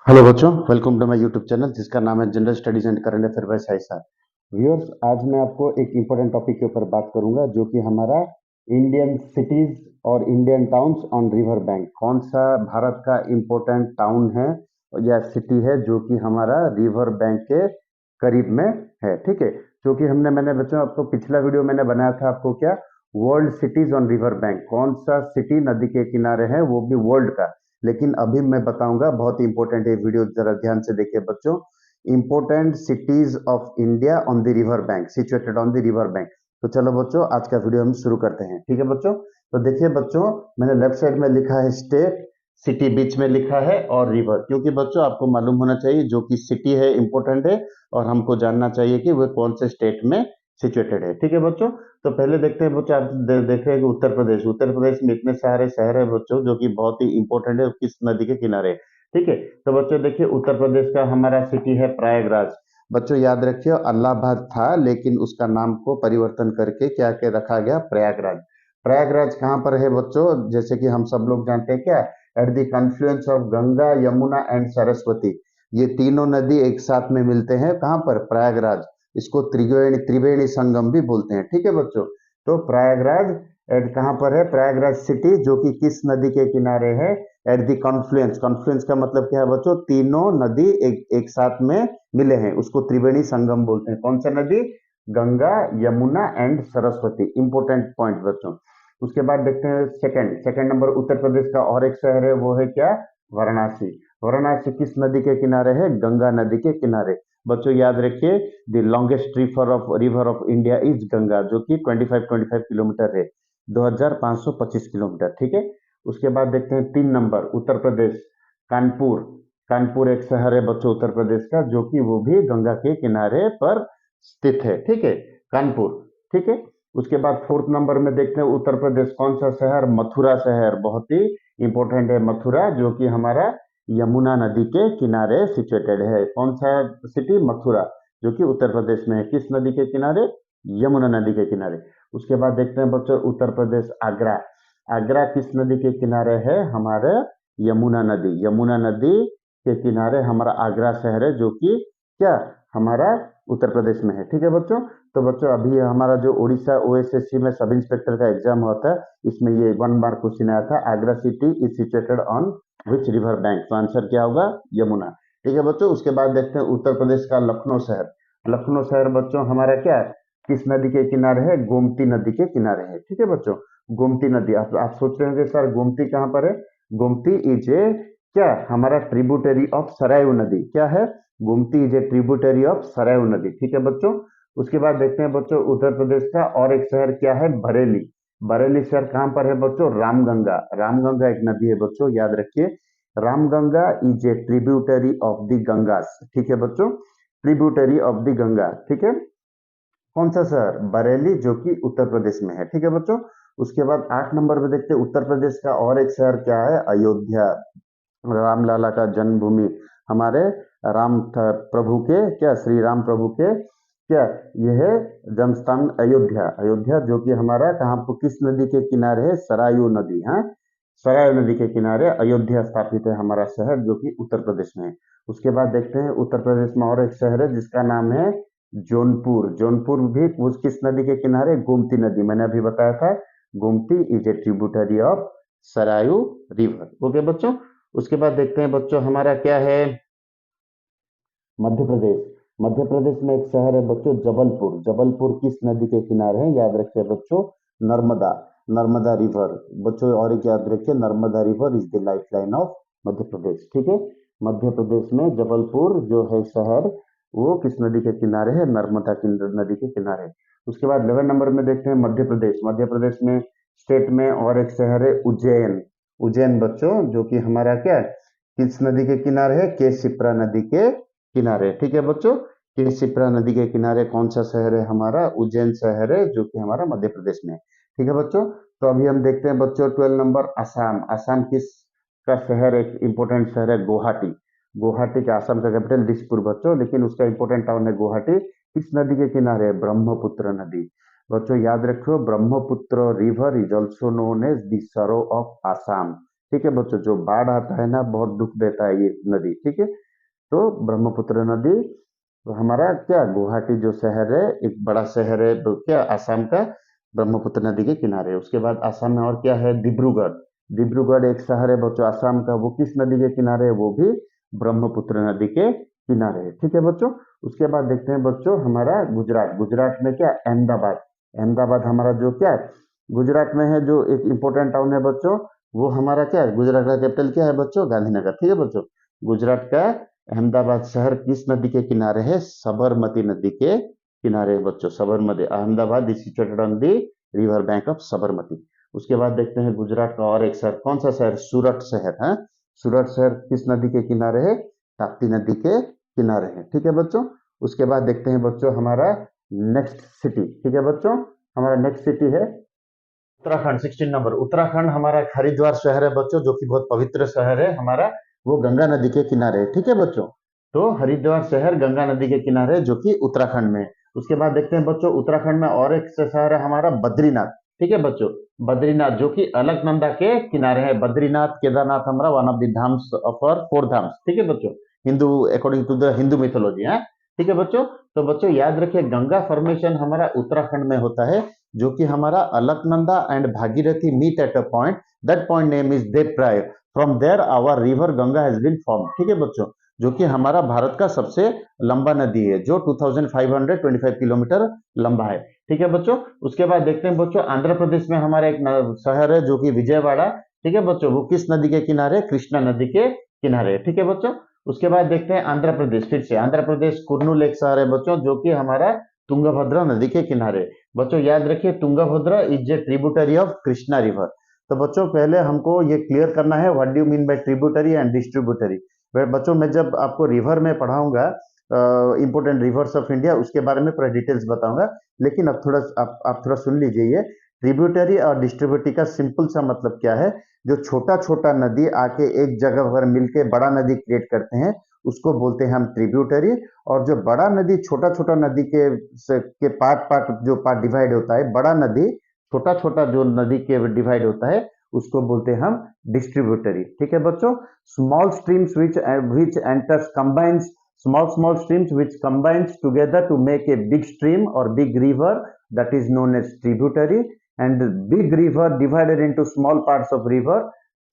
Hello बच्चों, welcome to my YouTube channel जिसका नाम है general studies and current affair by Sai sir. Viewers, आज मैं आपको एक इम्पोर्टेंट टॉपिक के ऊपर बात करूंगा जो कि हमारा इंडियन सिटीज और Indian towns on river bank. कौन सा भारत का इम्पोर्टेंट टाउन है या सिटी है जो कि हमारा रिवर बैंक के करीब में है। ठीक है, जो कि मैंने बच्चों आपको पिछला वीडियो मैंने बनाया था आपको क्या, world CTs on river bank. कौन सा सिटी नदी के किनारे है, वो भी वर्ल्ड का। लेकिन अभी मैं बताऊंगा, बहुत ही इंपॉर्टेंट है वीडियो, जरा ध्यान से देखिए बच्चों। Important cities of India on the river bank, situated on the river bank. तो चलो बच्चों, आज का वीडियो हम शुरू करते हैं। ठीक है बच्चों, तो देखिए बच्चों, मैंने लेफ्ट साइड में लिखा है स्टेट, सिटी बीच में लिखा है और रिवर, क्योंकि बच्चों आपको मालूम होना चाहिए जो कि सिटी है इंपॉर्टेंट है और हमको जानना चाहिए कि वह कौन से स्टेट में सिचुएटेड है। ठीक है बच्चों, तो पहले देखते हैं बच्चों, आप देख रहे हैं कि उत्तर प्रदेश, उत्तर प्रदेश में इतने सारे शहर है बच्चों जो कि बहुत ही इंपॉर्टेंट है, किस नदी के किनारे। ठीक है, तो बच्चों देखिए उत्तर प्रदेश का हमारा सिटी है प्रयागराज। बच्चों याद रखिए, इलाहाबाद था लेकिन उसका नाम को परिवर्तन करके क्या क्या रखा गया, प्रयागराज। प्रयागराज कहाँ पर है बच्चों, जैसे कि हम सब लोग जानते हैं क्या, at the confluence of Ganga Yamuna and Saraswati. ये तीनों नदी एक साथ में मिलते हैं कहाँ पर, प्रयागराज। इसको त्रिवेणी त्रिवेणी संगम भी बोलते हैं। ठीक है बच्चों, तो प्रयागराज एट कहाँ पर है, प्रयागराज सिटी जो कि किस नदी के किनारे है, एट द कॉन्फ्लुएंस। कॉन्फ्लुएंस का मतलब क्या है बच्चों, तीनों नदी एक साथ में मिले हैं, उसको त्रिवेणी संगम बोलते हैं। कौन सा नदी, Ganga Yamuna and Saraswati. Important point बच्चों। उसके बाद देखते हैं second second number, Uttar Pradesh का और एक शहर है, वो है क्या, वाराणसी। वाराणसी किस नदी के किनारे है, गंगा नदी के किनारे। बच्चों याद रखिए, the longest river of India is Ganga, जो कि 25 किलोमीटर है, 2525 किलोमीटर। ठीक है, उसके बाद देखते हैं 3 नंबर, उत्तर प्रदेश, कानपुर। कानपुर एक शहर है बच्चों उत्तर प्रदेश का, जो कि वो भी गंगा के किनारे पर स्थित है। ठीक है, कानपुर। ठीक है, उसके बाद 4th नंबर में देखते हैं उत्तर प्रदेश, कौन सा शहर, मथुरा शहर, बहुत ही इंपॉर्टेंट है मथुरा, जो कि हमारा यमुना नदी के किनारे सिचुएटेड है। कौन सा सिटी, मथुरा, जो कि उत्तर प्रदेश में है, किस नदी के किनारे, यमुना नदी के किनारे। उसके बाद देखते हैं बच्चों उत्तर प्रदेश, आगरा। आगरा किस नदी के किनारे है, हमारे यमुना नदी, यमुना नदी के किनारे हमारा आगरा शहर है, जो कि क्या, हमारा उत्तर प्रदेश में है। ठीक है बच्चों, तो बच्चों अभी हमारा जो उड़ीसा ओएसएससी में सब इंस्पेक्टर का एग्जाम होता है, इसमें ये 1 मार्क क्वेश्चन आया था, Agra city is situated on which river bank. तो आंसर क्या होगा, यमुना। ठीक है बच्चों, उसके बाद देखते हैं उत्तर प्रदेश का लखनऊ शहर। लखनऊ शहर बच्चों हमारा क्या है, किस नदी के किनारे है, गोमती नदी के किनारे है। ठीक है बच्चों, गोमती नदी, आप सोच रहे होंगे सर गोमती कहाँ पर है, गोमती इज ए क्या, हमारा ट्रिब्यूटरी ऑफ सरायू नदी। क्या है, Gomti is a tributary of Sarayu नदी। ठीक है बच्चों, उसके बाद देखते हैं बच्चों उत्तर प्रदेश का और एक शहर क्या है, बरेली। बरेली शहर कहाँ पर है बच्चों, रामगंगा। रामगंगा एक नदी है बच्चों, याद रखिए, Ramganga is a tributary of the Gangas. ठीक है बच्चों, ट्रिब्यूटरी ऑफ द गंगा। ठीक है, कौन सा शहर, बरेली, जो कि उत्तर प्रदेश में है। ठीक है बच्चों, उसके बाद 8 नंबर में देखते हैं उत्तर प्रदेश का और एक शहर क्या है, अयोध्या। रामलाला का जन्मभूमि, हमारे प्रभु के क्या, श्री राम प्रभु के क्या, यह है जन्मस्थान अयोध्या। अयोध्या जो कि हमारा कहाँ पर, किस नदी के किनारे है, सरयू नदी, हाँ, सरयू नदी के किनारे अयोध्या स्थापित है हमारा शहर, जो कि उत्तर प्रदेश में है। उसके बाद देखते हैं उत्तर प्रदेश में और एक शहर है जिसका नाम है जौनपुर। जौनपुर भी उस किस नदी के किनारे, गोमती नदी, मैंने अभी बताया था, Gomti is a tributary of Sarayu river. Okay बच्चों, उसके बाद देखते हैं बच्चों हमारा क्या है, मध्य प्रदेश। मध्य प्रदेश में एक शहर है बच्चों, जबलपुर। जबलपुर किस नदी के किनारे है, याद रखिए बच्चों, नर्मदा, नर्मदा रिवर। बच्चों और एक याद रखिए, Narmada river is the life line of Madhya Pradesh. ठीक है, मध्य प्रदेश में जबलपुर जो है शहर, वो किस नदी के किनारे है, नर्मदा की नदी के किनारे। उसके बाद 11 नंबर में देखते हैं मध्य प्रदेश। मध्य प्रदेश में स्टेट में और एक शहर है उज्जैन। उज्जैन बच्चों जो कि हमारा क्या है, किस नदी के किनारे है, के शिप्रा नदी के किनारे। ठीक है बच्चों, कि शिप्रा नदी के किनारे कौन सा शहर है, हमारा उज्जैन शहर है, जो कि हमारा मध्य प्रदेश में है। ठीक है बच्चों, तो अभी हम देखते हैं बच्चों 12 नंबर, असम। असम किस का शहर, एक इंपॉर्टेंट शहर है गुवाहाटी। गुवाहाटी का असम का कैपिटल दिसपुर बच्चों, लेकिन उसका इंपॉर्टेंट टाउन है गुवाहाटी। किस नदी के किनारे है, ब्रह्मपुत्र नदी। बच्चों याद रखो, Brahmaputra river is also known as the sorrow of Assam. ठीक है बच्चों, जो बाढ़ आता है ना बहुत दुख देता है ये नदी, ठीक है। तो ब्रह्मपुत्र नदी, तो हमारा क्या गुवाहाटी जो शहर है, एक बड़ा शहर है, तो क्या आसाम का, ब्रह्मपुत्र नदी के किनारे है। उसके बाद आसाम में और क्या है, डिब्रूगढ़। डिब्रूगढ़ एक शहर है बच्चों आसाम का, वो किस नदी के किनारे है, वो भी ब्रह्मपुत्र नदी के किनारे है, ठीक है बच्चों। उसके बाद देखते हैं बच्चों हमारा गुजरात। गुजरात में क्या, अहमदाबाद। अहमदाबाद हमारा जो क्या गुजरात में है, जो एक इंपॉर्टेंट टाउन है बच्चों, वो हमारा क्या है, गुजरात का कैपिटल क्या है बच्चों, गांधीनगर, ठीक है बच्चों। गुजरात का अहमदाबाद शहर किस नदी के किनारे है, सबरमती नदी के किनारे है बच्चों। Sabarmati, Ahmedabad is situated on the river bank of Sabarmati. उसके बाद देखते हैं गुजरात का और एक शहर, कौन सा शहर, सूरत शहर है। सूरत शहर किस नदी के किनारे है, ताप्ती नदी के किनारे है, ठीक है बच्चों। उसके बाद देखते हैं बच्चों हमारा नेक्स्ट सिटी, ठीक है बच्चों। हमारा नेक्स्ट सिटी है उत्तराखंड, 16 नंबर। उत्तराखंड हमारा हरिद्वार शहर है बच्चों, जो कि बहुत पवित्र शहर है हमारा, वो गंगा नदी के किनारे है, ठीक है बच्चों। तो हरिद्वार शहर गंगा नदी के किनारे है, जो कि उत्तराखंड में है। उसके बाद देखते हैं बच्चों उत्तराखंड में और एक शहर है हमारा बद्रीनाथ, ठीक है बच्चों। बद्रीनाथ जो कि अलकनंदा के किनारे है। बद्रीनाथ केदारनाथ हमारा one of the dhams of our 4 dhams, ठीक है बच्चों, Hindu according to the Hindu mythology है, ठीक है बच्चों। तो बच्चों याद रखिए गंगा फॉर्मेशन हमारा उत्तराखंड में होता है, जो कि हमारा Alaknanda and Bhagirathi meet at a point, that point name is Devprayag, from there our river Ganga has been form, ठीक है बच्चों। जो कि हमारा भारत का सबसे लंबा नदी है, जो 2525 किलोमीटर लंबा है, ठीक है बच्चों। उसके बाद देखते हैं बच्चों आंध्र प्रदेश में हमारा एक शहर है जो कि विजयवाड़ा, ठीक है बच्चों, वो किस नदी के किनारे, कृष्णा नदी के किनारे, ठीक है बच्चों। उसके बाद देखते हैं आंध्र प्रदेश, फिर से आंध्र प्रदेश कुर्नूल एक शहर है बच्चों, जो कि हमारा तुंगभद्रा नदी के किनारे। बच्चों याद रखिए Tungabhadra is a tributary of Krishna river. तो बच्चों पहले हमको ये क्लियर करना है what do you mean by tributary and distributary. बच्चों मैं जब आपको रिवर में पढ़ाऊंगा, इंपोर्टेंट रिवर्स ऑफ इंडिया, उसके बारे में पूरा डिटेल्स बताऊंगा, लेकिन अब थोड़ा आप थोड़ा सुन लीजिए। ये ट्रिब्यूटरी और डिस्ट्रीब्यूटरी का सिंपल सा मतलब क्या है, जो छोटा छोटा नदी आके एक जगह पर मिलके बड़ा नदी क्रिएट करते हैं, उसको बोलते हैं हम ट्रिब्यूटरी। और जो बड़ा नदी छोटा छोटा नदी के पार्ट पार्ट जो पार्ट डिवाइड होता है, बड़ा नदी छोटा छोटा जो नदी के डिवाइड होता है, उसको बोलते हैं हम डिस्ट्रीब्यूटरी, ठीक है बच्चों। Small streams which enters combines, small streams which combines together to make a big stream or big river, that is known as tributary, and big river divided into small parts of river,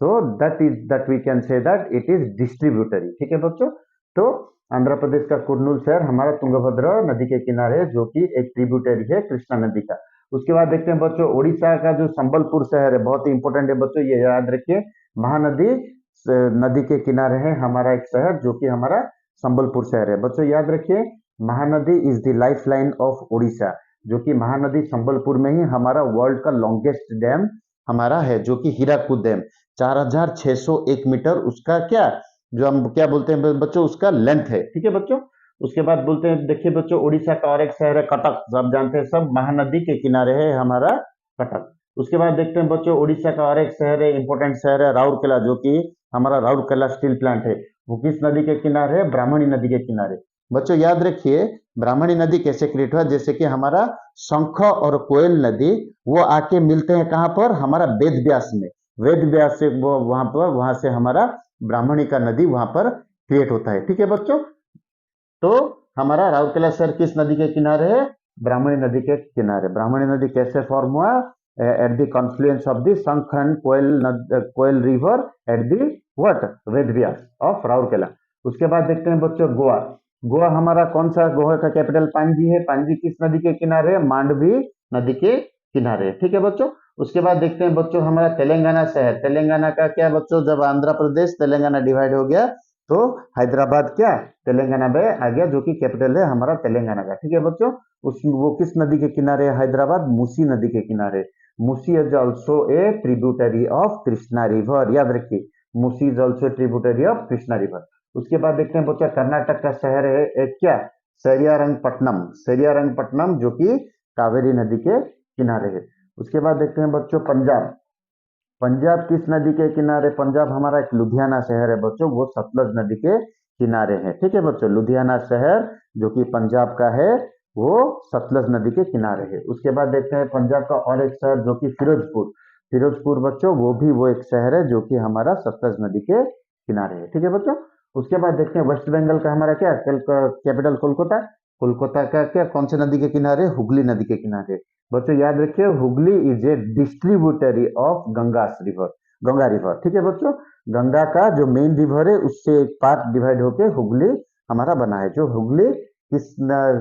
so that we can say that it is distributary, ठीक है बच्चों। तो आंध्र प्रदेश का कुर्नूल शहर हमारा तुंगभद्रा नदी के किनारे है, जो कि एक ट्रिब्यूटरी है कृष्णा नदी का। उसके बाद देखते हैं बच्चों उड़ीसा का जो संबलपुर शहर है, बहुत ही इंपॉर्टेंट है बच्चों, ये याद रखिए। महानदी नदी के किनारे है हमारा एक शहर, जो कि हमारा संबलपुर शहर है बच्चों, याद रखिए। Mahanadi is the life line of Orissa, जो कि महानदी संबलपुर में ही हमारा वर्ल्ड का लॉन्गेस्ट डैम हमारा है, जो कि हीराकुद डैम, 4601 मीटर उसका क्या, जो हम क्या बोलते हैं बच्चों, उसका लेंथ है, ठीक है बच्चों। उसके बाद बोलते हैं, देखिए बच्चों उड़ीसा का और एक शहर है कटक, सब जानते हैं, सब महानदी के किनारे है हमारा कटक। उसके बाद देखते हैं बच्चों उड़ीसा का और एक शहर है, इंपॉर्टेंट शहर है राउरकेला, जो कि हमारा राउरकेला स्टील प्लांट है, वो किस नदी के किनारे है, ब्राह्मणी नदी के किनारे। बच्चों याद रखिए ब्राह्मणी नदी कैसे क्रिएट हुआ, जैसे कि हमारा शंख और कोयल नदी वो आके मिलते हैं कहां पर, हमारा वेद व्यास में। वेद व्यास से वो वहां से हमारा ब्राह्मणी का नदी वहां पर क्रिएट होता है, ठीक है बच्चों। तो हमारा राउरकेला शहर किस नदी के किनारे है, ब्राह्मणी नदी के किनारे। ब्राह्मणी नदी कैसे फॉर्म हुआ, at the confluence of the Sankh and Koel river at the what, Ved Vyas of Rourkela. उसके बाद देखते हैं बच्चों गोवा। गोवा हमारा कौन सा, गोवा का कैपिटल पांजी है। पांजी किस नदी के किनारे है, मांडवी नदी के किनारे, ठीक है बच्चों। उसके बाद देखते हैं बच्चों हमारा तेलंगाना शहर। तेलंगाना का क्या बच्चों, जब आंध्र प्रदेश तेलंगाना डिवाइड हो गया तो हैदराबाद क्या तेलंगाना में आ गया, जो कि कैपिटल है हमारा तेलंगाना का, ठीक है बच्चों। वो किस नदी के किनारे है हैदराबाद, मूसी नदी के किनारे। Musi is also a tributary of Krishna river, याद रखिए Musi is also tributary of Krishna river. उसके बाद देखते हैं बच्चा कर्नाटक का शहर है एक क्या, सेरियारंगपट्टनम। सेरियारंगपट्टनम जो कि कावेरी नदी के किनारे है। उसके बाद देखते हैं बच्चों पंजाब। पंजाब किस नदी के किनारे, पंजाब हमारा एक लुधियाना शहर है बच्चों, वो सतलज नदी के किनारे है, ठीक है बच्चों। लुधियाना शहर जो कि पंजाब का है, वो सतलज नदी के किनारे है। उसके बाद देखते हैं पंजाब का और एक शहर जो कि फिरोजपुर। फिरोजपुर बच्चों वो एक शहर है जो कि हमारा सतलज नदी के किनारे है। ठीक है बच्चों। उसके बाद देखते हैं वेस्ट बंगाल का हमारा क्या कैपिटल कोलकाता। कोलकाता का क्या कौन से नदी के किनारे? हुगली नदी के किनारे। बच्चों याद रखिए Hooghly is a distributary of Ganga river. ठीक है बच्चों। गंगा का जो मेन रिवर है उससे एक पार्ट डिवाइड होके हुगली हमारा बना है। जो हुगली किस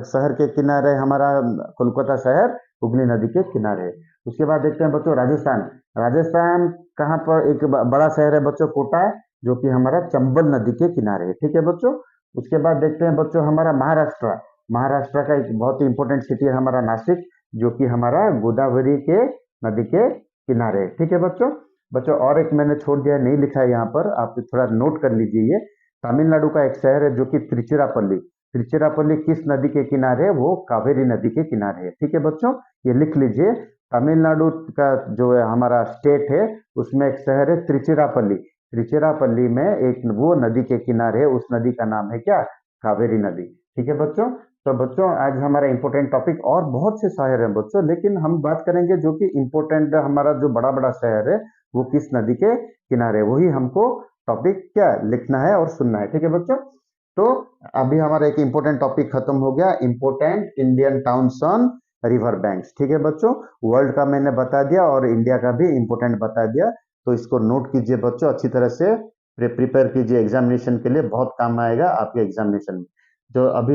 शहर के किनारे? हमारा कोलकाता शहर हुगली नदी के किनारे है। उसके बाद देखते हैं बच्चों राजस्थान। राजस्थान कहाँ पर? एक बड़ा शहर है बच्चों कोटा, जो कि हमारा चंबल नदी के किनारे है। ठीक है बच्चों। उसके बाद देखते हैं बच्चों हमारा महाराष्ट्र। महाराष्ट्र का एक बहुत ही इंपॉर्टेंट सिटी है हमारा नासिक, जो कि हमारा गोदावरी के नदी के किनारे है। ठीक है बच्चों। बच्चों और एक मैंने छोड़ दिया, नहीं लिखा है यहाँ पर, आप थोड़ा नोट कर लीजिए। ये तमिलनाडु का एक शहर है जो कि त्रिचिरापल्ली। त्रिचिरापल्ली किस नदी के किनारे है? वो कावेरी नदी के किनारे है। ठीक है बच्चों, ये लिख लीजिए। तमिलनाडु का जो है हमारा स्टेट है उसमें एक शहर है त्रिचिरापल्ली। त्रिचिरापल्ली में एक वो नदी के किनारे है, उस नदी का नाम है क्या? कावेरी नदी। ठीक है बच्चों। तो बच्चों आज हमारा इंपॉर्टेंट टॉपिक, और बहुत से शहर हैं बच्चों, लेकिन हम बात करेंगे जो कि इंपॉर्टेंट हमारा जो बड़ा बड़ा शहर है वो किस नदी के किनारे, वही हमको टॉपिक क्या लिखना है और सुनना है। ठीक है बच्चों। तो अभी हमारा एक इंपॉर्टेंट टॉपिक खत्म हो गया, important Indian towns on river banks. ठीक है बच्चों। वर्ल्ड का मैंने बता दिया और इंडिया का भी इंपॉर्टेंट बता दिया, तो इसको नोट कीजिए बच्चों, अच्छी तरह से प्रिपेयर कीजिए एग्जामिनेशन के लिए, बहुत काम आएगा आपके एग्जामिनेशन में।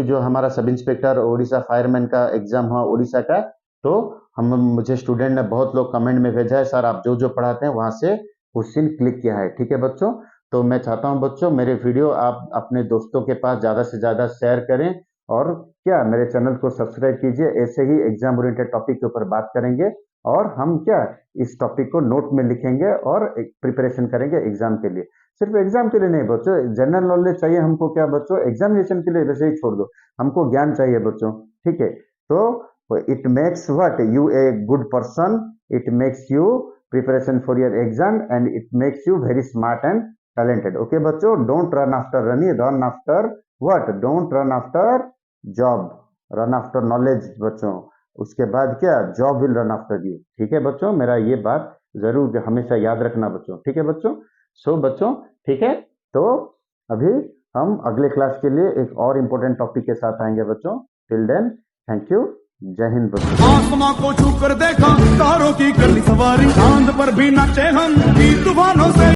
जो हमारा सब इंस्पेक्टर उड़ीसा फायरमैन का एग्जाम हुआ उड़ीसा का, तो मुझे स्टूडेंट ने बहुत लोग कमेंट में भेजा है, सर आप जो पढ़ाते हैं वहां से क्वेश्चन क्लिक किया है। ठीक है बच्चों। तो मैं चाहता हूं बच्चों मेरे वीडियो आप अपने दोस्तों के पास ज़्यादा से ज़्यादा शेयर करें, और क्या मेरे चैनल को सब्सक्राइब कीजिए। ऐसे ही एग्जाम ओरिएंटेड टॉपिक के ऊपर बात करेंगे, और हम क्या इस टॉपिक को नोट में लिखेंगे और प्रिपरेशन करेंगे एग्जाम के लिए। सिर्फ एग्जाम के लिए नहीं बच्चों, जनरल नॉलेज चाहिए हमको क्या बच्चों? एग्जामिनेशन के लिए वैसे ही छोड़ दो, हमको ज्ञान चाहिए बच्चों। ठीक है। तो it makes what U a good person, it makes you preparation for your exam, and it makes you very smart and talented. Okay बच्चों, don't run after money, run after what? Don't run after job, run after knowledge बच्चों। उसके बाद क्या? job will run after you। ठीक है बच्चों, मेरा ये बात जरूर हमेशा याद रखना बच्चों। ठीक है बच्चों। सो बच्चों ठीक है, तो अभी हम अगले क्लास के लिए एक और इम्पोर्टेंट टॉपिक के साथ आएंगे बच्चों। टिल देन थैंक यू, जय हिंद बच्चों। आसमां को छू कर देखा तारों की कर ली सवारी, चांद पर भी नाचे हम तूफानों से।